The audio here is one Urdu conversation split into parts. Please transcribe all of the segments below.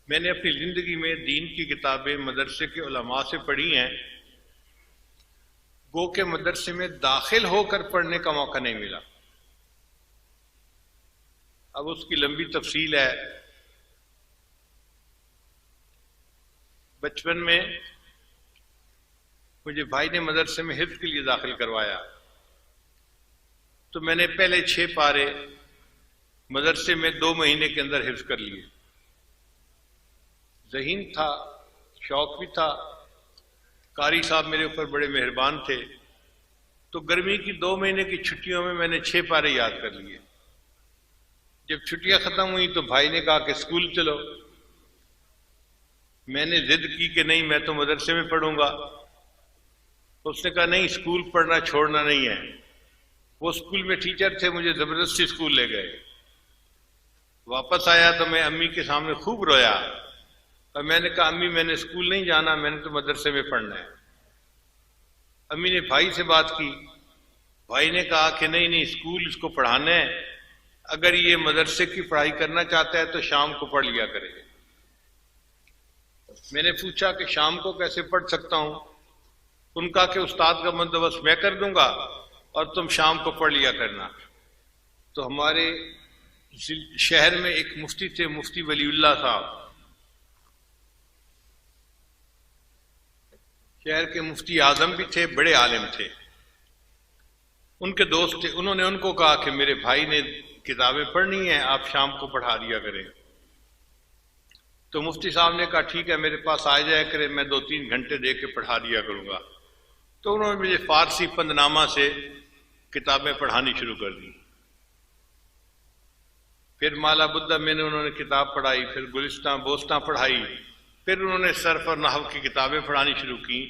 میں نے اپنی زندگی میں دین کی کتابیں مدرسے کے علماء سے پڑھی ہیں، گو کہ مدرسے میں داخل ہو کر پڑھنے کا موقع نہیں ملا۔ اب اس کی لمبی تفصیل ہے۔ بچپن میں مجھے بھائی نے مدرسے میں حفظ کے لیے داخل کروایا، تو میں نے پہلے 6 پارے مدرسے میں 2 مہینے کے اندر حفظ کر لیے۔ ذہین تھا، شوق بھی تھا، قاری صاحب میرے اوپر بڑے مہربان تھے، تو گرمی کی 2 مہینے کی چھٹیوں میں نے 6 پارے یاد کر لیے۔ جب چھٹیاں ختم ہوئی تو بھائی نے کہا کہ اسکول چلو۔ میں نے ضد کی کہ نہیں، میں تو مدرسے میں پڑھوں گا۔ اس نے کہا نہیں، اسکول پڑھنا چھوڑنا نہیں ہے۔ وہ اسکول میں ٹیچر تھے، مجھے زبردستی اسکول لے گئے۔ واپس آیا تو میں امی کے سامنے خوب رویا، اور میں نے کہا امی میں نے اسکول نہیں جانا، میں نے تو مدرسے میں پڑھنا ہے۔ امی نے بھائی سے بات کی، بھائی نے کہا کہ نہیں اسکول اس کو پڑھانا ہے، اگر یہ مدرسے کی پڑھائی کرنا چاہتا ہے تو شام کو پڑھ لیا کرے۔ میں نے پوچھا کہ شام کو کیسے پڑھ سکتا ہوں؟ ان کا کہ استاد کا بندوبست میں کر دوں گا اور تم شام کو پڑھ لیا کرنا۔ تو ہمارے شہر میں ایک مفتی تھے، مفتی ولی اللہ صاحب، شہر کے مفتی اعظم بھی تھے، بڑے عالم تھے، ان کے دوست تھے۔ انہوں نے ان کو کہا کہ میرے بھائی نے کتابیں پڑھنی ہیں، آپ شام کو پڑھا دیا کریں۔ تو مفتی صاحب نے کہا ٹھیک ہے، میرے پاس آ جایا کرے، میں 2-3 گھنٹے دے کے پڑھا دیا کروں گا۔ تو انہوں نے مجھے فارسی پندنامہ سے کتابیں پڑھانی شروع کر دی۔ پھر مالا بدہ میں نے انہوں نے کتاب پڑھائی، پھر گلستاں بوستاں پڑھائی، پھر انہوں نے صرف اور نحو کی کتابیں پڑھانی شروع کی۔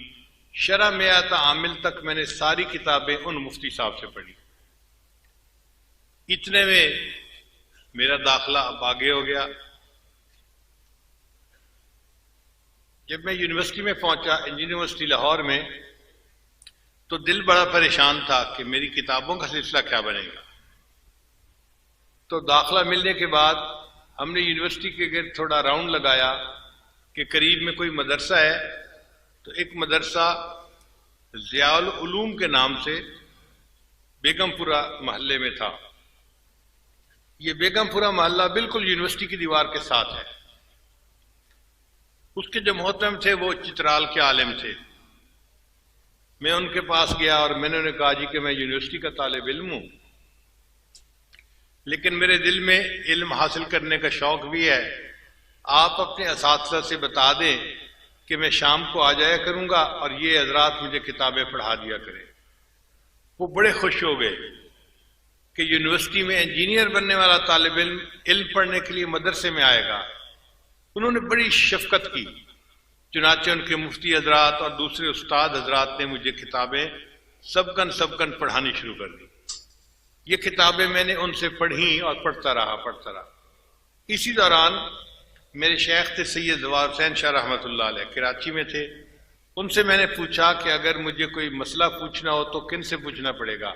شرح میات عامل تک میں نے ساری کتابیں ان مفتی صاحب سے پڑھی۔ اتنے میں میرا داخلہ اب آگے ہو گیا۔ جب میں یونیورسٹی میں پہنچا، یونیورسٹی لاہور میں، تو دل بڑا پریشان تھا کہ میری کتابوں کا سلسلہ کیا بنے گا۔ تو داخلہ ملنے کے بعد ہم نے یونیورسٹی کے گرد تھوڑا راؤنڈ لگایا کہ قریب میں کوئی مدرسہ ہے۔ تو ایک مدرسہ ضیاء العلوم کے نام سے بیگم پورہ محلے میں تھا۔ یہ بیگم پورہ محلہ بالکل یونیورسٹی کی دیوار کے ساتھ ہے۔ اس کے جو محترم تھے وہ چترال کے عالم تھے۔ میں ان کے پاس گیا اور میں نے انہیں کہا جی کہ میں یونیورسٹی کا طالب علم ہوں، لیکن میرے دل میں علم حاصل کرنے کا شوق بھی ہے، آپ اپنے اساتذہ سے بتا دیں کہ میں شام کو آ جایا کروں گا اور یہ حضرات مجھے کتابیں پڑھا دیا کریں۔ وہ بڑے خوش ہو گئے کہ یونیورسٹی میں انجینئر بننے والا طالب علم پڑھنے کے لیے مدرسے میں آئے گا۔ انہوں نے بڑی شفقت کی، چنانچہ ان کے مفتی حضرات اور دوسرے استاد حضرات نے مجھے کتابیں سبکن پڑھانی شروع کر دی۔ یہ کتابیں میں نے ان سے پڑھیں اور پڑھتا رہا۔ اسی دوران میرے شیخ تھے سید زوار حسین شاہ رحمۃ اللہ علیہ، کراچی میں تھے۔ ان سے میں نے پوچھا کہ اگر مجھے کوئی مسئلہ پوچھنا ہو تو کن سے پوچھنا پڑے گا؟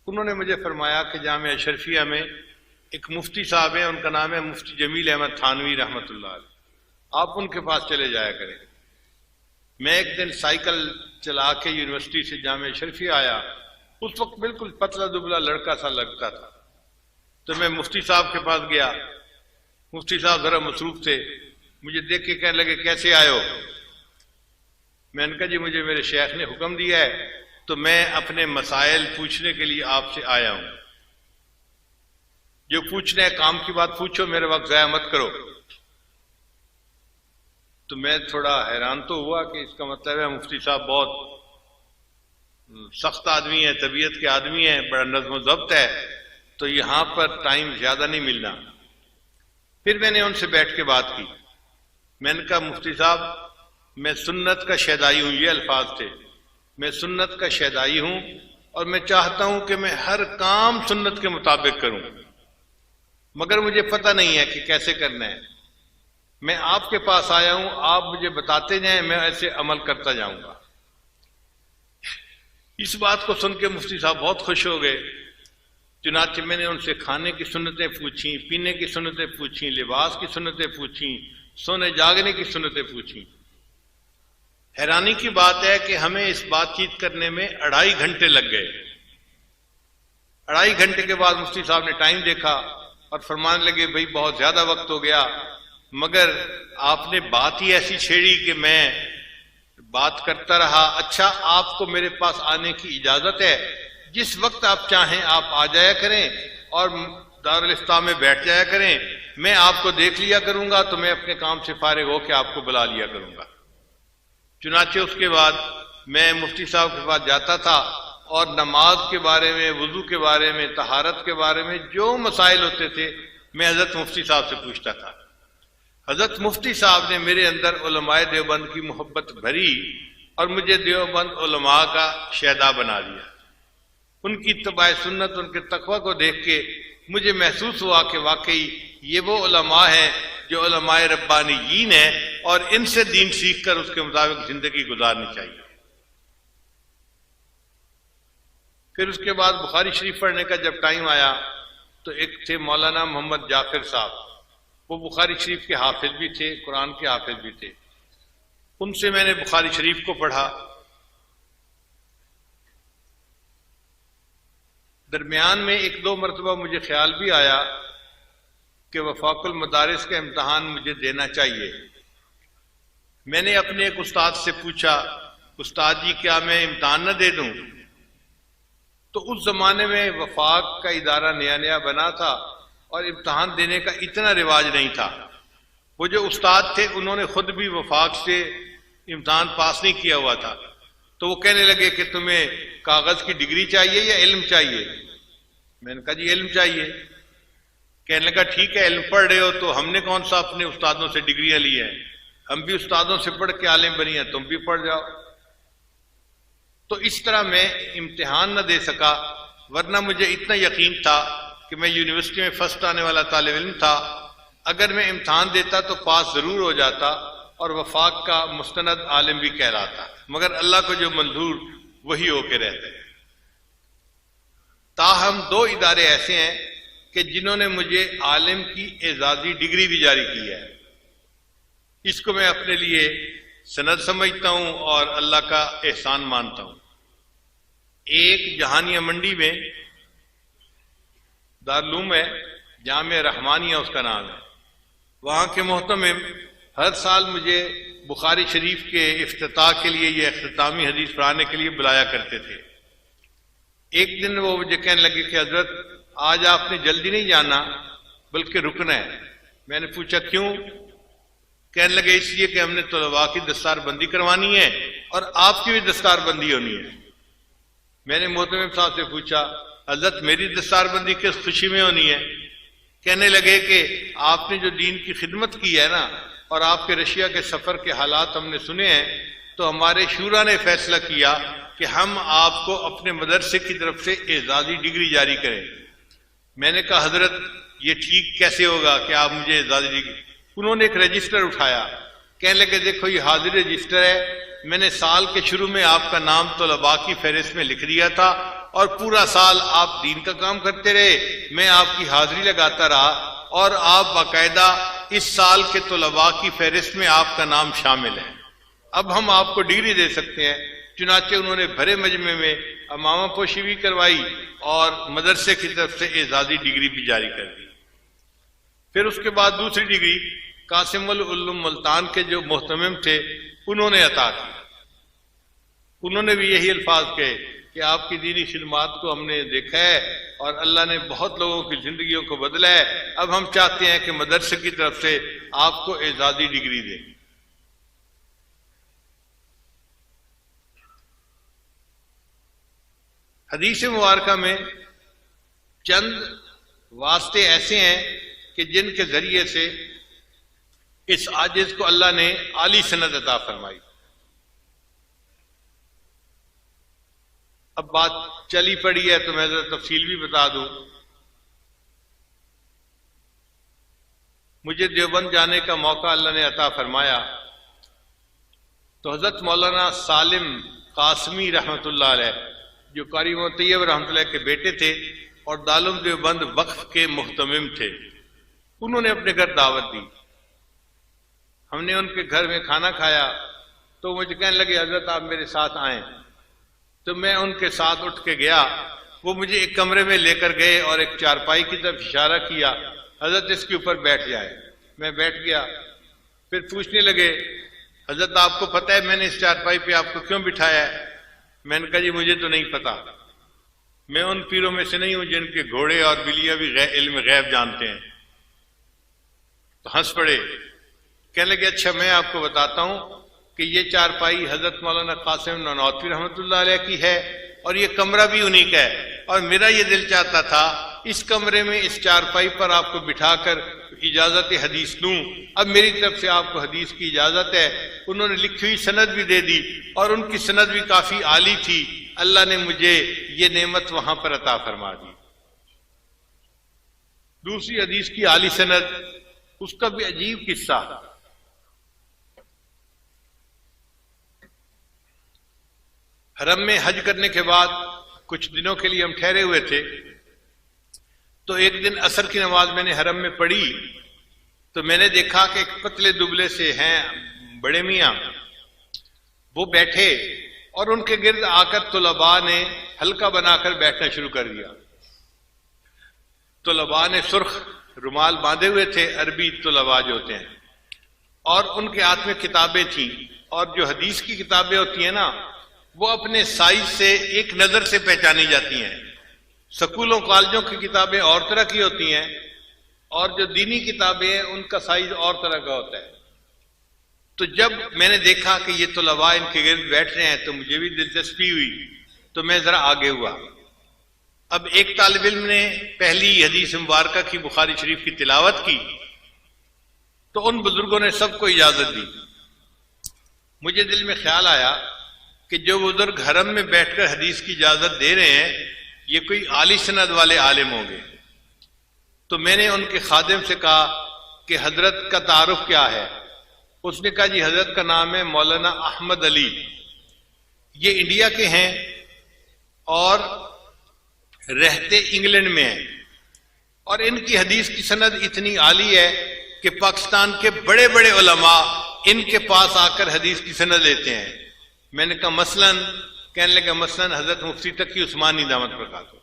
انہوں نے مجھے فرمایا کہ جامعہ اشرفیہ میں ایک مفتی صاحب ہیں، ان کا نام ہے مفتی جمیل احمد تھانوی رحمۃ اللہ علیہ، آپ ان کے پاس چلے جایا کریں۔ میں ایک دن سائیکل چلا کے یونیورسٹی سے جامعہ اشرفیہ آیا، اس وقت بالکل پتلا دبلا لڑکا سا لگتا تھا۔ تو میں مفتی صاحب کے پاس گیا، مفتی صاحب ذرا مصروف تھے، مجھے دیکھ کے کہنے لگے کیسے آئے ہو؟ میں نے کہا جی مجھے میرے شیخ نے حکم دیا ہے تو میں اپنے مسائل پوچھنے کے لیے آپ سے آیا ہوں، جو پوچھنا ہے کام کی بات پوچھو، میرے وقت ضائع مت کرو۔ تو میں تھوڑا حیران تو ہوا کہ اس کا مطلب ہے مفتی صاحب بہت سخت آدمی ہے، طبیعت کے آدمی ہیں، بڑا نظم و ضبط ہے، تو یہاں پر ٹائم زیادہ نہیں ملنا۔ پھر میں نے ان سے بیٹھ کے بات کی، میں نے کہا مفتی صاحب میں سنت کا شیدائی ہوں، یہ الفاظ تھے، میں سنت کا شیدائی ہوں اور میں چاہتا ہوں کہ میں ہر کام سنت کے مطابق کروں، مگر مجھے پتہ نہیں ہے کہ کیسے کرنا ہے۔ میں آپ کے پاس آیا ہوں، آپ مجھے بتاتے جائیں، میں ایسے عمل کرتا جاؤں گا۔ اس بات کو سن کے مفتی صاحب بہت خوش ہو گئے چنانچہ میں نے ان سے کھانے کی سنتیں پوچھیں، پینے کی سنتیں پوچھیں، لباس کی سنتیں پوچھیں، سونے جاگنے کی سنتیں پوچھیں۔ حیرانی کی بات ہے کہ ہمیں اس بات چیت کرنے میں 2.5 گھنٹے لگ گئے۔ 2.5 گھنٹے کے بعد مفتی صاحب نے ٹائم دیکھا اور فرمانے لگے بھائی بہت زیادہ وقت ہو گیا، مگر آپ نے بات ہی ایسی چھیڑی کہ میں بات کرتا رہا۔ اچھا، آپ کو میرے پاس آنے کی اجازت ہے، جس وقت آپ چاہیں آپ آ جایا کریں اور دارالافتاء میں بیٹھ جایا کریں، میں آپ کو دیکھ لیا کروں گا تو میں اپنے کام سے فارغ ہو کے آپ کو بلا لیا کروں گا۔ چنانچہ اس کے بعد میں مفتی صاحب کے پاس جاتا تھا اور نماز کے بارے میں، وضو کے بارے میں، طہارت کے بارے میں جو مسائل ہوتے تھے میں حضرت مفتی صاحب سے پوچھتا تھا۔ حضرت مفتی صاحب نے میرے اندر علماء دیوبند کی محبت بھری اور مجھے دیوبند علماء کا شیدا بنا دیا۔ ان کی اتباع سنت، ان کے تقوی کو دیکھ کے مجھے محسوس ہوا کہ واقعی یہ وہ علماء ہیں جو علماء ربانیین ہیں اور ان سے دین سیکھ کر اس کے مطابق زندگی گزارنی چاہیے۔ پھر اس کے بعد بخاری شریف پڑھنے کا جب ٹائم آیا تو ایک تھے مولانا محمد جعفر صاحب، وہ بخاری شریف کے حافظ بھی تھے، قرآن کے حافظ بھی تھے۔ ان سے میں نے بخاری شریف کو پڑھا۔ درمیان میں 1-2 مرتبہ مجھے خیال بھی آیا کہ وفاق المدارس کا امتحان مجھے دینا چاہیے۔ میں نے اپنے ایک استاد سے پوچھا، استاد جی کیا میں امتحان نہ دے دوں؟ تو اس زمانے میں وفاق کا ادارہ نیا نیا بنا تھا اور امتحان دینے کا اتنا رواج نہیں تھا۔ وہ جو استاد تھے انہوں نے خود بھی وفاق سے امتحان پاس نہیں کیا ہوا تھا، تو وہ کہنے لگے کہ تمہیں کاغذ کی ڈگری چاہیے یا علم چاہیے؟ میں نے کہا جی علم چاہیے۔ کہنے لگا ٹھیک ہے، علم پڑھ رہے ہو تو ہم نے کون سا اپنے استادوں سے ڈگریاں لی ہیں، ہم بھی استادوں سے پڑھ کے عالم بنی ہیں، تم بھی پڑھ جاؤ۔ تو اس طرح میں امتحان نہ دے سکا، ورنہ مجھے اتنا یقین تھا کہ میں یونیورسٹی میں فرسٹ آنے والا طالب علم تھا، اگر میں امتحان دیتا تو پاس ضرور ہو جاتا اور وفاق کا مستند عالم بھی کہلاتا، مگر اللہ کو جو منظور وہی ہو کے رہتے ہیں۔ تاہم 2 ادارے ایسے ہیں کہ جنہوں نے مجھے عالم کی اعزازی ڈگری بھی جاری کی ہے، اس کو میں اپنے لیے سند سمجھتا ہوں اور اللہ کا احسان مانتا ہوں۔ ایک جہانیہ منڈی میں دارالعلوم ہے، جامعہ رحمانیہ اس کا نام ہے، وہاں کے محتمم ہر سال مجھے بخاری شریف کے افتتاح کے لیے یا اختتامی حدیث پڑھانے کے لیے بلایا کرتے تھے۔ ایک دن وہ مجھے کہنے لگے کہ حضرت آج آپ نے جلدی نہیں جانا بلکہ رکنا ہے۔ میں نے پوچھا کیوں؟ کہنے لگے اس لیے کہ ہم نے طلباء کی دستار بندی کروانی ہے اور آپ کی بھی دستار بندی ہونی ہے۔ میں نے محتمم صاحب سے پوچھا حضرت میری دستار بندی کس خوشی میں ہونی ہے؟ کہنے لگے کہ آپ نے جو دین کی خدمت کی ہے نا، اور آپ کے رشیا کے سفر کے حالات ہم نے سنے ہیں، تو ہمارے شورا نے فیصلہ کیا کہ ہم آپ کو اپنے مدرسے کی طرف سے اعزازی ڈگری جاری کریں۔ میں نے کہا حضرت یہ ٹھیک کیسے ہوگا کہ آپ مجھے اعزازی ڈگری؟ انہوں نے ایک رجسٹر اٹھایا، کہنے لگے دیکھو یہ حاضر رجسٹر ہے، میں نے سال کے شروع میں آپ کا نام طلباء کی فہرست میں لکھ دیا تھا اور پورا سال آپ دین کا کام کرتے رہے، میں آپ کی حاضری لگاتا رہا اور آپ باقاعدہ اس سال کے طلباء کی فہرست میں آپ کا نام شامل ہے، اب ہم آپ کو ڈگری دے سکتے ہیں۔ چنانچہ انہوں نے بھرے مجمع میں امامہ پوشی بھی کروائی اور مدرسے کی طرف سے اعزازی ڈگری بھی جاری کر دی۔ پھر اس کے بعد دوسری ڈگری قاسم العلوم ملتان کے جو محتمم تھے انہوں نے عطا کی۔ انہوں نے بھی یہی الفاظ کہے کہ آپ کی دینی خدمات کو ہم نے دیکھا ہے اور اللہ نے بہت لوگوں کی زندگیوں کو بدلا ہے، اب ہم چاہتے ہیں کہ مدرسے کی طرف سے آپ کو اعزازی ڈگری دیں۔ حدیث مبارکہ میں چند واسطے ایسے ہیں کہ جن کے ذریعے سے اس عاجز کو اللہ نے عالی سند عطا فرمائی۔ اب بات چلی پڑی ہے تو میں ذرا تفصیل بھی بتا دوں۔ مجھے دیوبند جانے کا موقع اللہ نے عطا فرمایا تو حضرت مولانا سالم قاسمی رحمۃ اللہ علیہ جو قاری محمد طیب رحمۃ اللہ کے بیٹے تھے، اور دارالعلوم دیوبند وقف کے محتمم تھے، انہوں نے اپنے گھر دعوت دی. ہم نے ان کے گھر میں کھانا کھایا تو مجھے کہنے لگے حضرت آپ میرے ساتھ آئیں. تو میں ان کے ساتھ اٹھ کے گیا. وہ مجھے ایک کمرے میں لے کر گئے اور ایک چارپائی کی طرف اشارہ کیا، حضرت اس کے اوپر بیٹھ جائے. میں بیٹھ گیا. پھر پوچھنے لگے حضرت آپ کو پتہ ہے میں نے اس چارپائی پہ آپ کو کیوں بٹھایا ہے؟ میں نے کہا جی مجھے تو نہیں پتا، میں ان پیروں میں سے نہیں ہوں جن کے گھوڑے اور بلیاں بھی علم غیب جانتے ہیں. تو ہنس پڑے. کہنے لگے اچھا میں آپ کو بتاتا ہوں کہ یہ چارپائی حضرت مولانا قاسم نانوتوی رحمۃ اللہ علیہ کی ہے اور یہ کمرہ بھی انہی کا ہے، اور میرا یہ دل چاہتا تھا اس کمرے میں اس چارپائی پر آپ کو بٹھا کر اجازت حدیث لوں. اب میری طرف سے آپ کو حدیث کی اجازت ہے. انہوں نے لکھی ہوئی سند بھی دے دی اور ان کی سند بھی کافی عالی تھی. اللہ نے مجھے یہ نعمت وہاں پر عطا فرما دی. دوسری حدیث کی عالی سند، اس کا بھی عجیب قصہ. حرم میں حج کرنے کے بعد کچھ دنوں کے لیے ہم ٹھہرے ہوئے تھے. تو ایک دن عصر کی نماز میں نے حرم میں پڑھی تو میں نے دیکھا کہ ایک پتلے دبلے سے ہیں بڑے میاں، وہ بیٹھے اور ان کے گرد آ کر طلباء نے حلقہ بنا کر بیٹھنا شروع کر دیا. طلباء نے سرخ رومال باندھے ہوئے تھے، عربی طلباء جو ہوتے ہیں، اور ان کے ہاتھ میں کتابیں تھیں. اور جو حدیث کی کتابیں ہوتی ہیں نا وہ اپنے سائز سے ایک نظر سے پہچانی جاتی ہیں. سکولوں کالجوں کی کتابیں اور طرح کی ہوتی ہیں اور جو دینی کتابیں ہیں ان کا سائز اور طرح کا ہوتا ہے. تو جب میں نے دیکھا کہ یہ طلباء ان کے گرد بیٹھ رہے ہیں تو مجھے بھی دلچسپی ہوئی، تو میں ذرا آگے ہوا. اب ایک طالب علم نے پہلی حدیث مبارکہ کی بخاری شریف کی تلاوت کی تو ان بزرگوں نے سب کو اجازت دی. مجھے دل میں خیال آیا کہ جو بزرگ حرم میں بیٹھ کر حدیث کی اجازت دے رہے ہیں یہ کوئی عالی سند والے عالم ہوں گے. تو میں نے ان کے خادم سے کہا کہ حضرت کا تعارف کیا ہے؟ اس نے کہا جی حضرت کا نام ہے مولانا احمد علی، یہ انڈیا کے ہیں اور رہتے انگلینڈ میں ہیں، اور ان کی حدیث کی سند اتنی عالی ہے کہ پاکستان کے بڑے بڑے علماء ان کے پاس آ کر حدیث کی سند لیتے ہیں. میں نے کہا مثلاً؟ کہنے لگا مثلاً حضرت مفتی تقی عثمانی دامت برکاتہ.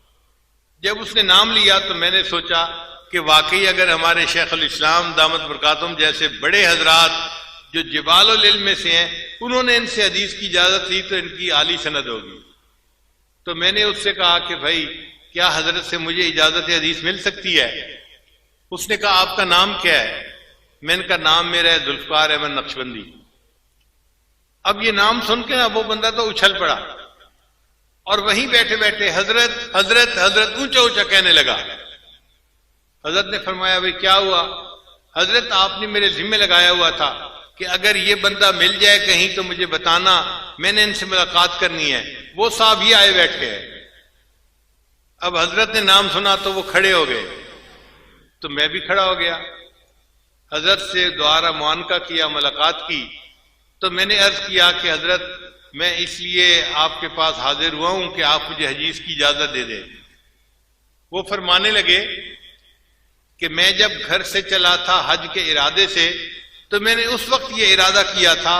جب اس نے نام لیا تو میں نے سوچا کہ واقعی اگر ہمارے شیخ الاسلام دامت برکاتہم جیسے بڑے حضرات جو جبال العلم میں سے ہیں انہوں نے ان سے حدیث کی اجازت لی تو ان کی عالی سند ہوگی. تو میں نے اس سے کہا کہ بھائی کیا حضرت سے مجھے اجازت حدیث مل سکتی ہے؟ اس نے کہا آپ کا نام کیا ہے؟ میں نے کہا نام میرا ہے ذوالفقار احمد نقشبندی. اب یہ نام سن کے نا وہ بندہ تو اچھل پڑا اور وہیں بیٹھے بیٹھے حضرت حضرت حضرت اونچا اونچا کہنے لگا. حضرت نے فرمایا بھائی کیا ہوا؟ حضرت آپ نے میرے ذمہ لگایا ہوا تھا کہ اگر یہ بندہ مل جائے کہیں تو مجھے بتانا، میں نے ان سے ملاقات کرنی ہے. وہ صاحب یہ آئے بیٹھے ہیں. اب حضرت نے نام سنا تو وہ کھڑے ہو گئے تو میں بھی کھڑا ہو گیا. حضرت سے دوبارہ معانقہ کیا، ملاقات کی. تو میں نے عرض کیا کہ حضرت میں اس لیے آپ کے پاس حاضر ہوا ہوں کہ آپ مجھے حدیث کی اجازت دے دیں. وہ فرمانے لگے کہ میں جب گھر سے چلا تھا حج کے ارادے سے تو میں نے اس وقت یہ ارادہ کیا تھا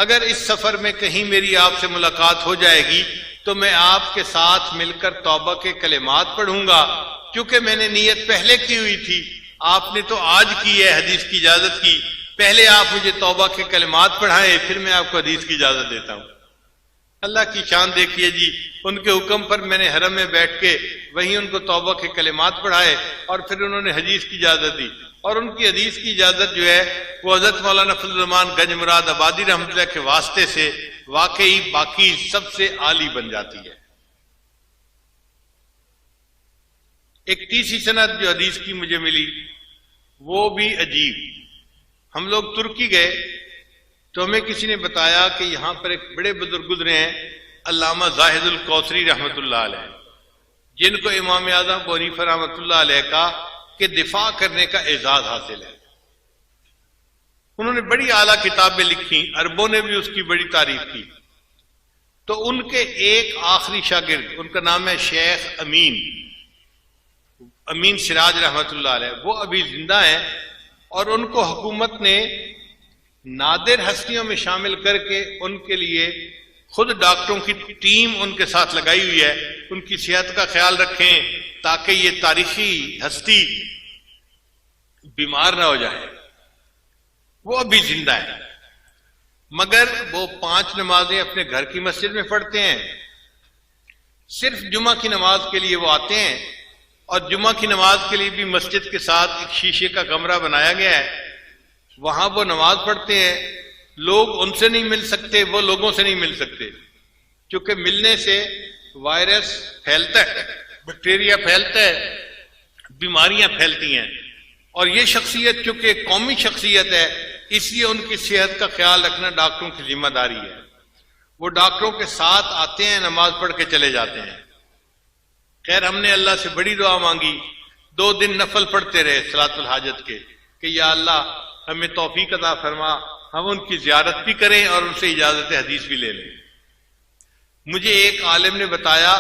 اگر اس سفر میں کہیں میری آپ سے ملاقات ہو جائے گی تو میں آپ کے ساتھ مل کر توبہ کے کلمات پڑھوں گا، کیونکہ میں نے نیت پہلے کی ہوئی تھی. آپ نے تو آج کی ہے حدیث کی اجازت کی، پہلے آپ مجھے توبہ کے کلمات پڑھائیں پھر میں آپ کو حدیث کی اجازت دیتا ہوں. اللہ کی شان دیکھیے جی، ان کے حکم پر میں نے حرم میں بیٹھ کے وہیں ان کو توبہ کے کلمات پڑھائے اور پھر انہوں نے حدیث کی اجازت دی. اور ان کی حدیث کی اجازت جو ہے وہ حضرت مولانا فضل الرحمان گنج مراد آبادی رحمۃ اللہ کے واسطے سے واقعی باقی سب سے عالی بن جاتی ہے. ایک تیسری سند جو حدیث کی مجھے ملی وہ بھی عجیب. ہم لوگ ترکی گئے تو ہمیں کسی نے بتایا کہ یہاں پر ایک بڑے بزرگ گزرے ہیں علامہ زاہد الکوثری رحمۃ اللہ علیہ، جن کو امام اعظم ابو حنیفہ رحمۃ اللہ علیہ کا کہ دفاع کرنے کا اعزاز حاصل ہے. انہوں نے بڑی اعلیٰ کتابیں لکھی، عربوں نے بھی اس کی بڑی تعریف کی. تو ان کے ایک آخری شاگرد، ان کا نام ہے شیخ امین، امین سراج رحمۃ اللہ علیہ، وہ ابھی زندہ ہیں، اور ان کو حکومت نے نادر ہستیوں میں شامل کر کے ان کے لیے خود ڈاکٹروں کی ٹیم ان کے ساتھ لگائی ہوئی ہے، ان کی صحت کا خیال رکھیں تاکہ یہ تاریخی ہستی بیمار نہ ہو جائے۔ وہ ابھی زندہ ہے، مگر وہ 5 نمازیں اپنے گھر کی مسجد میں پڑھتے ہیں، صرف جمعہ کی نماز کے لیے وہ آتے ہیں، اور جمعہ کی نماز کے لیے بھی مسجد کے ساتھ ایک شیشے کا کمرہ بنایا گیا ہے، وہاں وہ نماز پڑھتے ہیں۔ لوگ ان سے نہیں مل سکتے، وہ لوگوں سے نہیں مل سکتے، کیونکہ ملنے سے وائرس پھیلتا ہے، بیکٹیریا پھیلتا ہے، بیماریاں پھیلتی ہیں، اور یہ شخصیت چونکہ ایک قومی شخصیت ہے، اس لیے ان کی صحت کا خیال رکھنا ڈاکٹروں کی ذمہ داری ہے۔ وہ ڈاکٹروں کے ساتھ آتے ہیں، نماز پڑھ کے چلے جاتے ہیں۔ خیر، ہم نے اللہ سے بڑی دعا مانگی، 2 دن نفل پڑھتے رہے صلاۃ الحاجت کے، کہ یا اللہ ہمیں توفیق عطا فرما، ہم ان کی زیارت بھی کریں اور ان سے اجازت حدیث بھی لے لیں۔ مجھے ایک عالم نے بتایا،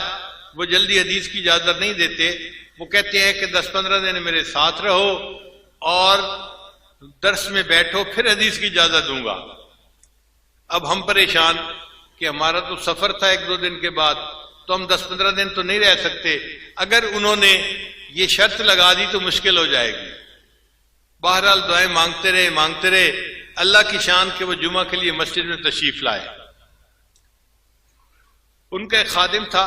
وہ جلدی حدیث کی اجازت نہیں دیتے، وہ کہتے ہیں کہ 10-15 دن میرے ساتھ رہو اور درس میں بیٹھو، پھر حدیث کی اجازت دوں گا۔ اب ہم پریشان کہ ہمارا تو سفر تھا 1-2 دن کے بعد، تو ہم 10-15 دن تو نہیں رہ سکتے، اگر انہوں نے یہ شرط لگا دی تو مشکل ہو جائے گی۔ بہرحال دعائیں مانگتے رہے اللہ کی شان کہ وہ جمعہ کے لیے مسجد میں تشریف لائے۔ ان کا ایک خادم تھا،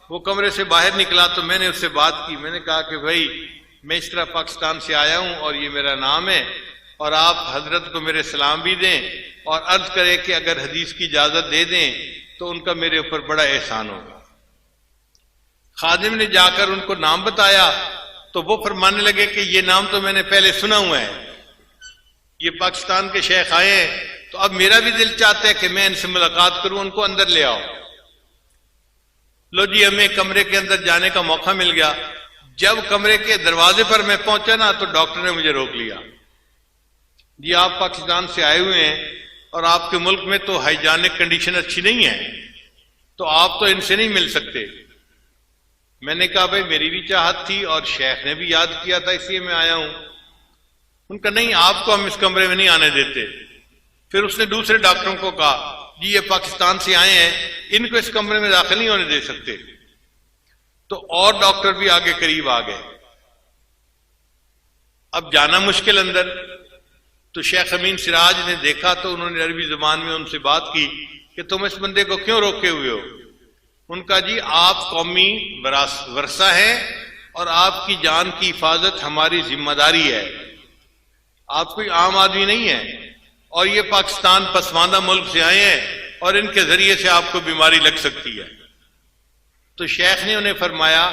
وہ کمرے سے باہر نکلا تو میں نے اس سے بات کی، میں نے کہا کہ بھائی میں اس طرح پاکستان سے آیا ہوں اور یہ میرا نام ہے، اور آپ حضرت کو میرے سلام بھی دیں اور عرض کریں کہ اگر حدیث کی اجازت دے دیں تو ان کا میرے اوپر بڑا احسان ہوگا۔ خادم نے جا کر ان کو نام بتایا تو وہ فرمانے لگے کہ یہ نام تو میں نے پہلے سنا ہوا ہے، یہ پاکستان کے شیخ آئے ہیں، تو اب میرا بھی دل چاہتا ہے کہ میں ان سے ملاقات کروں، ان کو اندر لے آؤ۔ لو جی، ہمیں کمرے کے اندر جانے کا موقع مل گیا۔ جب کمرے کے دروازے پر میں پہنچا نا تو ڈاکٹر نے مجھے روک لیا، جی آپ پاکستان سے آئے ہوئے ہیں اور آپ کے ملک میں تو ہائیجینک کنڈیشن اچھی نہیں ہے، تو آپ تو ان سے نہیں مل سکتے۔ میں نے کہا بھائی میری بھی چاہت تھی اور شیخ نے بھی یاد کیا تھا، اس لیے میں آیا ہوں۔ ان کا نہیں، آپ کو ہم اس کمرے میں نہیں آنے دیتے۔ پھر اس نے دوسرے ڈاکٹروں کو کہا جی یہ پاکستان سے آئے ہیں، ان کو اس کمرے میں داخل نہیں ہونے دے سکتے، تو اور ڈاکٹر بھی آگے قریب آ گئے۔ اب جانا مشکل اندر، تو شیخ امین سراج نے دیکھا تو انہوں نے عربی زبان میں ان سے بات کی کہ تم اس بندے کو کیوں روکے ہوئے ہو؟ ان کا جی آپ قومی ورثہ ہیں اور آپ کی جان کی حفاظت ہماری ذمہ داری ہے، آپ کوئی عام آدمی نہیں ہے، اور یہ پاکستان پسماندہ ملک سے آئے ہیں اور ان کے ذریعے سے آپ کو بیماری لگ سکتی ہے۔ تو شیخ نے انہیں فرمایا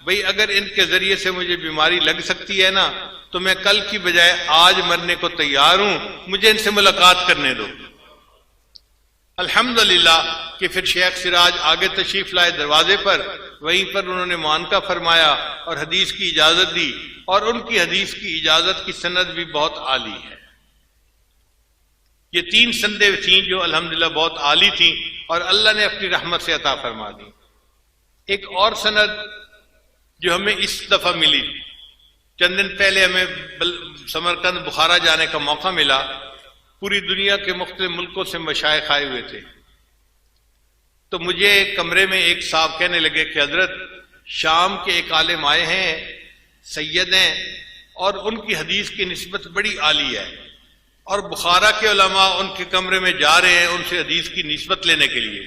بھئی اگر ان کے ذریعے سے مجھے بیماری لگ سکتی ہے نا تو میں کل کی بجائے آج مرنے کو تیار ہوں، مجھے ان سے ملاقات کرنے دو۔ الحمدللہ کہ پھر شیخ سراج آگے تشریف لائے دروازے پر، وہیں پر انہوں نے معانقہ فرمایا اور حدیث کی اجازت دی، اور ان کی حدیث کی اجازت کی سند بھی بہت عالی ہے۔ یہ 3 سندیں تھیں جو الحمدللہ بہت عالی تھیں اور اللہ نے اپنی رحمت سے عطا فرما دی۔ ایک اور سند جو ہمیں اس دفعہ ملی، چند دن پہلے ہمیں سمرقند بخارا جانے کا موقع ملا، پوری دنیا کے مختلف ملکوں سے مشائخ آئے ہوئے تھے، تو مجھے کمرے میں ایک صاحب کہنے لگے کہ حضرت شام کے ایک عالم آئے ہیں، سید ہیں، اور ان کی حدیث کی نسبت بڑی عالی ہے، اور بخارا کے علماء ان کے کمرے میں جا رہے ہیں ان سے حدیث کی نسبت لینے کے لیے۔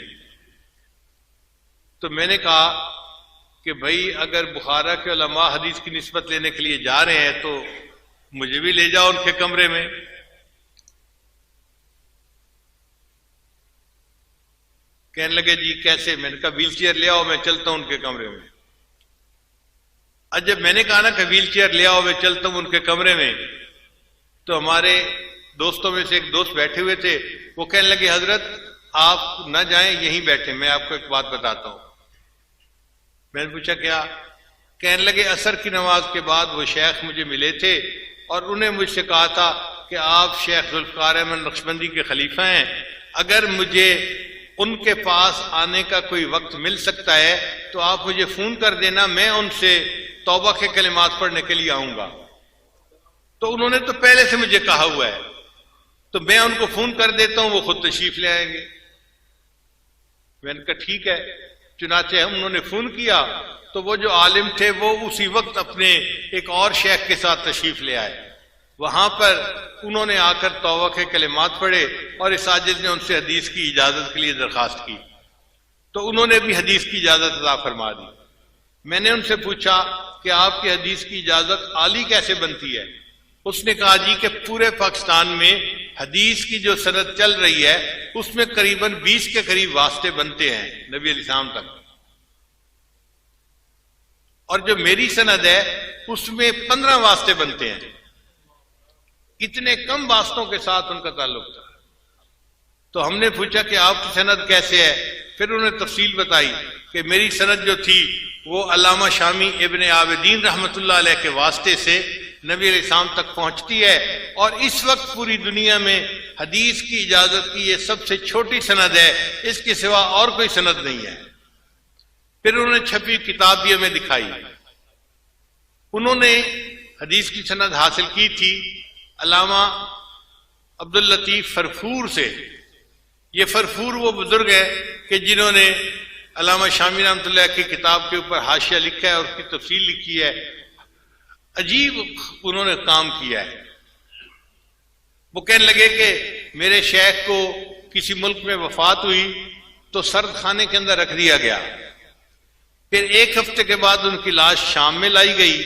تو میں نے کہا کہ بھائی اگر بخارا کے علماء حدیث کی نسبت لینے کے لیے جا رہے ہیں تو مجھے بھی لے جاؤ ان کے کمرے میں۔ کہنے لگے جی کیسے؟ میں نے کہا ویل چیئر لے آؤ، میں چلتا ہوں ان کے کمرے میں۔ جب میں نے کہا نا کہ ویل چیئر لے آؤ میں چلتا ہوں ان کے کمرے میں، تو ہمارے دوستوں میں سے ایک دوست بیٹھے ہوئے تھے، وہ کہنے لگے حضرت آپ نہ جائیں، یہیں بیٹھے، میں آپ کو ایک بات بتاتا ہوں۔ میں نے پوچھا کیا؟ کہنے لگے عصر کی نماز کے بعد وہ شیخ مجھے ملے تھے اور انہیں مجھ سے کہا تھا کہ آپ شیخ ذوالفقار احمد نقشبندی کے خلیفہ ہیں، اگر مجھے ان کے پاس آنے کا کوئی وقت مل سکتا ہے تو آپ مجھے فون کر دینا، میں ان سے توبہ کے کلمات پڑھنے کے لیے آؤں گا۔ تو انہوں نے تو پہلے سے مجھے کہا ہوا ہے، تو میں ان کو فون کر دیتا ہوں، وہ خود تشریف لے آئیں گے۔ میں نے کہا ٹھیک ہے۔ چنانچہ انہوں نے فون کیا تو وہ جو عالم تھے وہ اسی وقت اپنے ایک اور شیخ کے ساتھ تشریف لے آئے۔ وہاں پر انہوں نے آ کر توبہ کے کلمات پڑھے اور اس عاجز نے ان سے حدیث کی اجازت کے لیے درخواست کی، تو انہوں نے بھی حدیث کی اجازت عطا فرما دی۔ میں نے ان سے پوچھا کہ آپ کی حدیث کی اجازت عالی کیسے بنتی ہے؟ اس نے کہا جی کہ پورے پاکستان میں حدیث کی جو سند چل رہی ہے اس میں قریباً 20 کے قریب واسطے بنتے ہیں نبی علیہ السلام تک، اور جو میری سند ہے اس میں 15 واسطے بنتے ہیں۔ اتنے کم واسطوں کے ساتھ ان کا تعلق تھا۔ تو ہم نے پوچھا کہ آپ کی سند کیسے ہے؟ پھر انہوں نے تفصیل بتائی کہ میری سند جو تھی وہ علامہ شامی ابن عابدین رحمۃ اللہ علیہ کے واسطے سے نبی علیہ السلام تک پہنچتی ہے، اور اس وقت پوری دنیا میں حدیث کی اجازت کی یہ سب سے چھوٹی سند ہے، اس کے سوا اور کوئی سند نہیں ہے۔ پھر انہوں نے چھپی کتاب بھی ہمیں دکھائی۔ انہوں نے حدیث کی سند حاصل کی تھی علامہ عبداللطیف فرفور سے۔ یہ فرفور وہ بزرگ ہے کہ جنہوں نے علامہ شامی رحمۃ اللہ کی کتاب کے اوپر حاشیہ لکھا ہے اور اس کی تفصیل لکھی ہے۔ عجیب انہوں نے کام کیا ہے۔ وہ کہنے لگے کہ میرے شیخ کو کسی ملک میں وفات ہوئی تو سرد خانے کے اندر رکھ دیا گیا، پھر 1 ہفتے کے بعد ان کی لاش شام میں لائی گئی،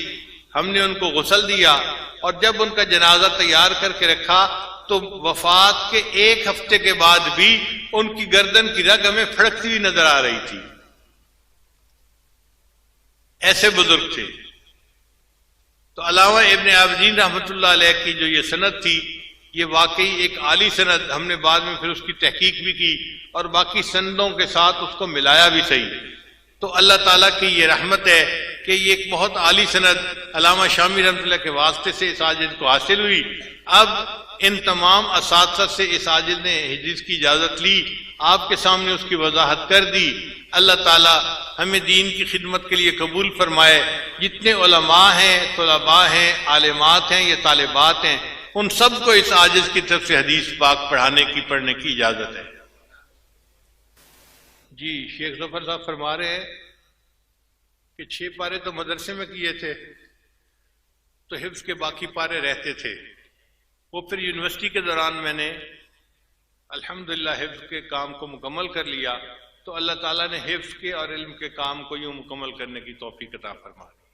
ہم نے ان کو غسل دیا، اور جب ان کا جنازہ تیار کر کے رکھا تو وفات کے 1 ہفتے کے بعد بھی ان کی گردن کی رگ ہمیں پھڑکتی ہوئی نظر آ رہی تھی۔ ایسے بزرگ تھے۔ تو علامہ ابن عابدین رحمۃ اللہ علیہ کی جو یہ سند تھی یہ واقعی ایک عالی سند، ہم نے بعد میں پھر اس کی تحقیق بھی کی اور باقی سندوں کے ساتھ اس کو ملایا بھی صحیح۔ تو اللہ تعالیٰ کی یہ رحمت ہے کہ یہ ایک بہت عالی سند علامہ شامی رحمۃ اللہ کے واسطے سے اس عاجز کو حاصل ہوئی۔ اب ان تمام اساتذہ سے اس عاجز نے حدیث کی اجازت لی، آپ کے سامنے اس کی وضاحت کر دی۔ اللہ تعالیٰ ہمیں دین کی خدمت کے لیے قبول فرمائے۔ جتنے علماء ہیں، طلباء ہیں، عالمات ہیں یا طالبات ہیں، ان سب کو اس عاجز کی طرف سے حدیث پاک پڑھنے کی اجازت ہے۔ جی شیخ ظفر صاحب فرما رہے ہیں کہ 6 پارے تو مدرسے میں کیے تھے تو حفظ کے باقی پارے رہتے تھے، وہ پھر یونیورسٹی کے دوران میں نے الحمدللہ حفظ کے کام کو مکمل کر لیا، تو اللہ تعالیٰ نے حفظ کے اور علم کے کام کو یوں مکمل کرنے کی توفیق عطا فرما دی۔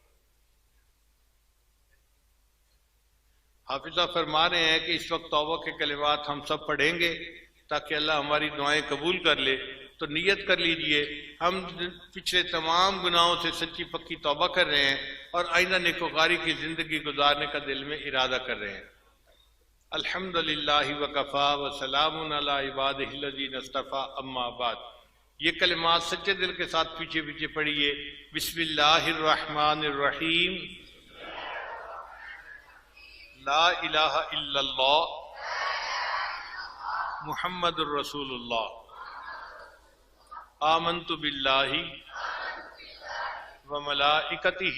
حافظ صاحب فرما رہے ہیں کہ اس وقت توبہ کے کلمات ہم سب پڑھیں گے تاکہ اللہ ہماری دعائیں قبول کر لے، تو نیت کر لیجئے ہم پچھلے تمام گناہوں سے سچی پکی توبہ کر رہے ہیں اور آئندہ نیکوکاری کی زندگی گزارنے کا دل میں ارادہ کر رہے ہیں۔ الحمدللہ وکفا وسلام علی عبادہ الذین اصطفیٰ، اما بعد۔ یہ کلمات سچے دل کے ساتھ پیچھے پیچھے پڑھیے۔ بسم اللہ الرحمن الرحیم، لا الہ الا اللہ محمد الرسول اللہ، آمنت باللہ وملائکتہ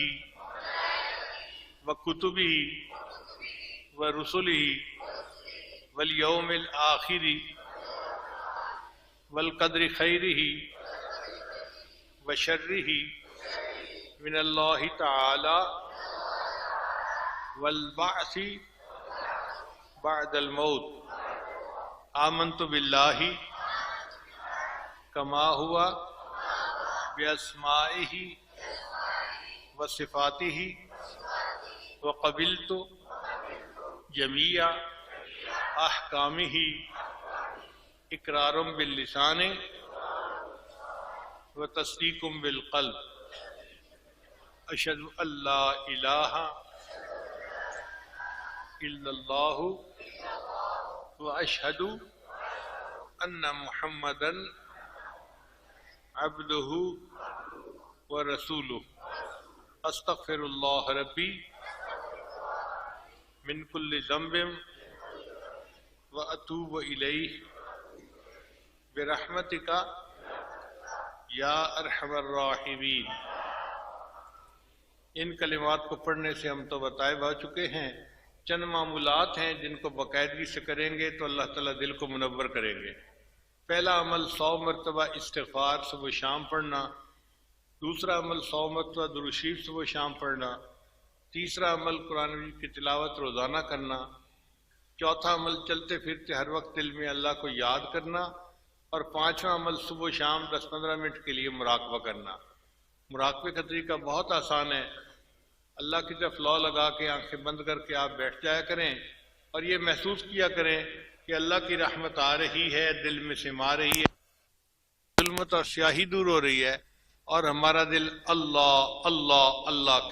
وکتبہ ورسلہ والیوم الآخر والقدر خیرہ وشرہ من اللہ تعالی والبعث بعد الموت۔ آمنت باللہ کما ہوا باسمائہ وصفاتہ وقبلت جمیع احکامہ اقرار باللسان وتصدیق بالقلب۔ اشہد ان لا الہ الا اللہ واشہد ان محمدا عبدہ ورسولہ۔ استغفر اللہ ربی من کل ذنب واتوب الیہ برحمتک یا ارحم الراحمین۔ ان کلمات کو پڑھنے سے ہم تو بتائے بھا چکے ہیں، چند معمولات ہیں جن کو باقاعدگی سے کریں گے تو اللہ تعالیٰ دل کو منور کریں گے۔ پہلا عمل 100 مرتبہ استغفار صبح و شام پڑھنا، دوسرا عمل 100 مرتبہ درود شریف صبح و شام پڑھنا، تیسرا عمل قرآن مجید کی تلاوت روزانہ کرنا، چوتھا عمل چلتے پھرتے ہر وقت دل میں اللہ کو یاد کرنا، اور پانچواں عمل صبح و شام 10-15 منٹ کے لیے مراقبہ کرنا۔ مراقبے کا طریقہ بہت آسان ہے، اللہ کی طرف لو لگا کے آنکھیں بند کر کے آپ بیٹھ جایا کریں اور یہ محسوس کیا کریں کہ اللہ کی رحمت آ رہی ہے، دل میں سما رہی ہے، ظلمت اور سیاہی دور ہو رہی ہے، اور ہمارا دل اللہ اللہ اللہ